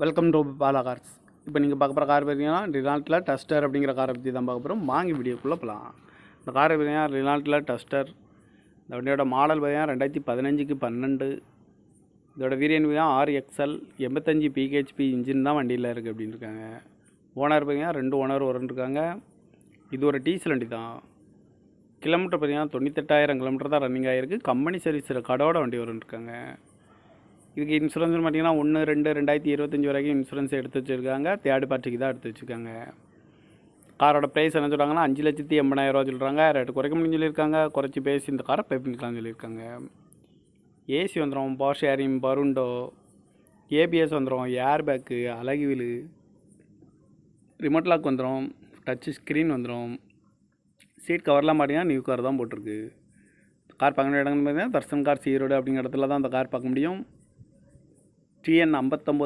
Welcome to Bala cars. இப்போ நீங்கள் பார்க்க போகிற கார் பார்த்தீங்கன்னா ரினால்ட்டில் டஸ்டர் அப்படிங்கிற காரை பற்றி தான் பார்க்க போகிறோம். வாங்கி வீடியோக்குள்ளே போகலாம். இந்த காரை பார்த்தீங்கன்னா ரினால்ட்டில் டஸ்டர். இந்த வண்டியோட மாடல் பார்த்தீங்கன்னா 2015க்கு 12. இதோட வேரியன்ட் பார்த்தீங்கன்னா RXL 85 PHP இன்ஜின் தான் வண்டியில் இருக்குது அப்படின்னு இருக்காங்க. ஓனர் பார்த்தீங்கன்னா 2 ஓனர் இருக்காங்க. இது ஒரு டீசல் வண்டி தான். கிலோமீட்டர் பார்த்தீங்கன்னா 98,000 கிலோமீட்டர் தான் ரன்னிங் ஆகிருக்கு. கம்பெனி சர்வீஸ் ரெக்கார்டோட வண்டி இருக்காங்க. இதுக்கு இன்சூரன்ஸ் பார்த்தீங்கன்னா 1/2/2025 வரைக்கும் இன்சூரன்ஸ் எடுத்து வச்சுருக்காங்க. தேர்ட் பார்ட்டிக்கு தான் எடுத்து வச்சுருக்காங்க. காரோட ப்ரைஸ் என்ன சொல்கிறாங்கன்னா 5,80,000 சொல்கிறாங்க. ரேட்டு குறைக்க முடியும்னு சொல்லியிருக்காங்க. குறைச்சி பேசி இந்த காரை பே பண்ணிக்கலாம்னு சொல்லியிருக்காங்க. ஏசி வந்துடும், பவர் ஷேரிங், பருண்டோ, ABS வந்துடும், ஏர் பேக்கு, அழகு வீலு, ரிமோட் லாக் வந்துடும், டச் ஸ்க்ரீன் வந்துடும். சீட் கவர்லாம் பார்த்தீங்கன்னா நியூ கார் தான் போட்டிருக்கு. கார் பார்க்க இடங்கள்னு பார்த்தீங்கன்னா தர்சன் கார் ஈரோடு அப்படிங்கிற இடத்துல தான் அந்த கார் பார்க்க முடியும். TN 59